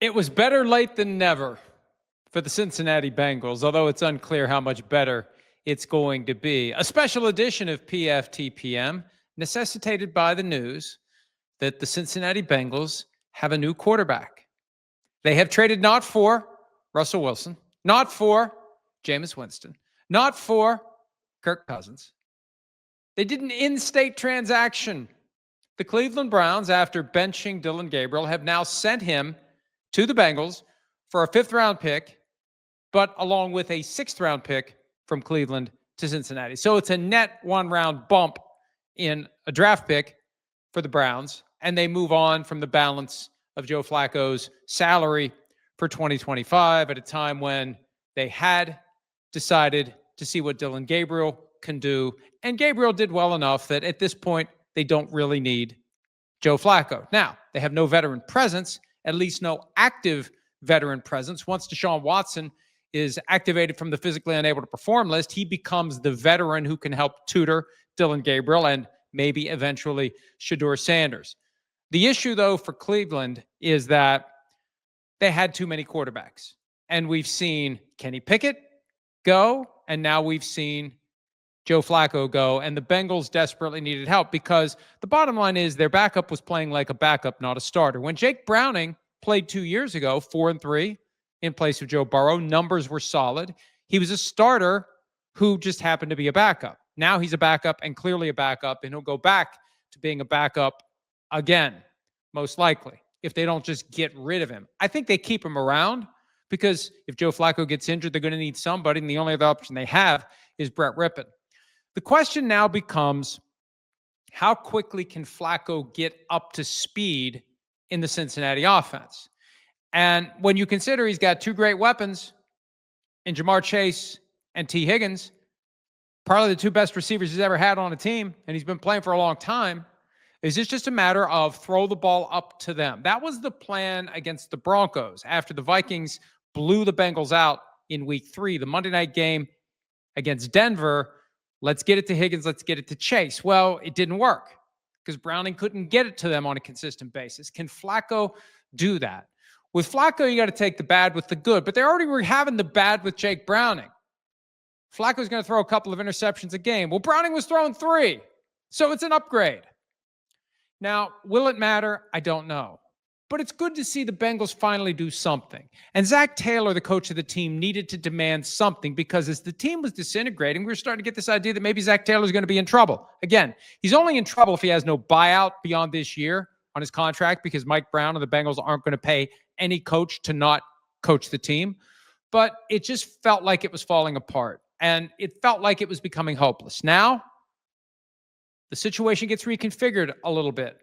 It was better late than never for the Cincinnati Bengals, although it's unclear how much better it's going to be. A special edition of PFTPM necessitated by the news that the Cincinnati Bengals have a new quarterback. They have traded not for Russell Wilson, not for Jameis Winston, not for Kirk Cousins. They did an in-state transaction. The Cleveland Browns, after benching Dillon Gabriel, have now sent him to the Bengals for a 5th-round pick, but along with a 6th-round pick from Cleveland to Cincinnati. So it's a net 1-round bump in a draft pick for the Browns, and they move on from the balance of Joe Flacco's salary for 2025 at a time when they had decided to see what Dillon Gabriel can do. And Gabriel did well enough that at this point, they don't really need Joe Flacco. Now, they have no veteran presence, at least no active veteran presence. Once Deshaun Watson is activated from the physically unable to perform list, he becomes the veteran who can help tutor Dillon Gabriel and maybe eventually Shedeur Sanders. The issue, though, for Cleveland is that they had too many quarterbacks. And we've seen Kenny Pickett go, and now we've seen Joe Flacco go, and the Bengals desperately needed help because the bottom line is their backup was playing like a backup, not a starter. When Jake Browning played 2 years ago, 4-3 in place of Joe Burrow, numbers were solid. He was a starter who just happened to be a backup. Now he's a backup and clearly a backup, and he'll go back to being a backup again, most likely, if they don't just get rid of him. I think they keep him around because if Joe Flacco gets injured, they're going to need somebody, and the only other option they have is Brett Rippon. The question now becomes, how quickly can Flacco get up to speed in the Cincinnati offense? And when you consider he's got 2 great weapons in Jamar Chase and T. Higgins, probably the 2 best receivers he's ever had on a team, and he's been playing for a long time, is this just a matter of throw the ball up to them? That was the plan against the Broncos after the Vikings blew the Bengals out in week 3, the Monday night game against Denver. Let's get it to Higgins. Let's get it to Chase. Well, it didn't work because Browning couldn't get it to them on a consistent basis. Can Flacco do that? With Flacco, you got to take the bad with the good, but they already were having the bad with Jake Browning. Flacco's going to throw a couple of interceptions a game. Well, Browning was throwing 3, so it's an upgrade. Now, will it matter? I don't know. But it's good to see the Bengals finally do something. And Zach Taylor, the coach of the team, needed to demand something because as the team was disintegrating, we were starting to get this idea that maybe Zach Taylor's going to be in trouble. Again, he's only in trouble if he has no buyout beyond this year on his contract because Mike Brown and the Bengals aren't going to pay any coach to not coach the team. But it just felt like it was falling apart. And it felt like it was becoming hopeless. Now, the situation gets reconfigured a little bit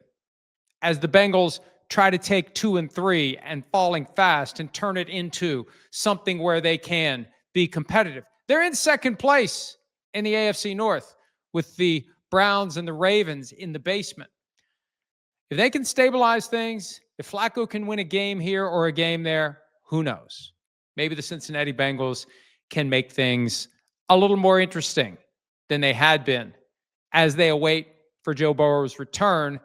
as the Bengals try to take 2-3 and falling fast and turn it into something where they can be competitive. They're in second place in the AFC North with the Browns and the Ravens in the basement. If they can stabilize things, if Flacco can win a game here or a game there, who knows? Maybe the Cincinnati Bengals can make things a little more interesting than they had been as they await for Joe Burrow's return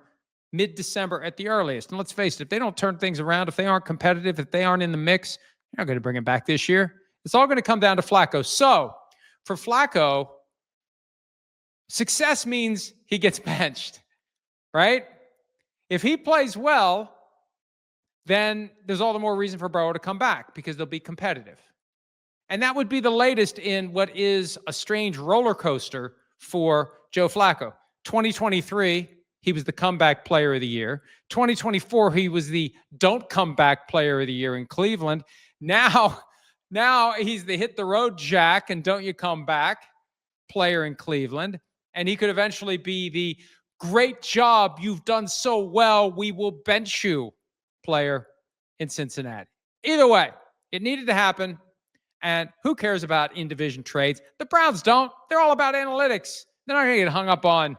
mid-December at the earliest. And let's face it, if they don't turn things around, if they aren't competitive, if they aren't in the mix, they're not going to bring him back this year. It's all going to come down to Flacco. So for Flacco, success means he gets benched, right? If he plays well, then there's all the more reason for Burrow to come back because they'll be competitive. And that would be the latest in what is a strange roller coaster for Joe Flacco. 2023, he was the comeback player of the year. 2024, he was the don't come back player of the year in Cleveland. Now he's the hit the road jack and don't you come back player in Cleveland. And he could eventually be the great job, you've done so well, we will bench you player in Cincinnati. Either way, it needed to happen. And who cares about in-division trades? The Browns don't. They're all about analytics. They're not going to get hung up on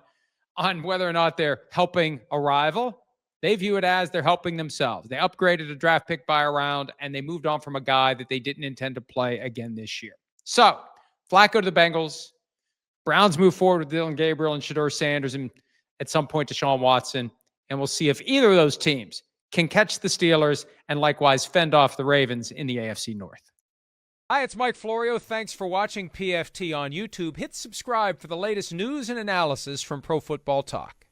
whether or not they're helping a rival. They view it as they're helping themselves. They upgraded a draft pick by a round, and they moved on from a guy that they didn't intend to play again this year. So, Flacco to the Bengals. Browns move forward with Dillon Gabriel and Shedeur Sanders and at some point Deshaun Watson. And we'll see if either of those teams can catch the Steelers and likewise fend off the Ravens in the AFC North. Hi, it's Mike Florio. Thanks for watching PFT on YouTube. Hit subscribe for the latest news and analysis from Pro Football Talk.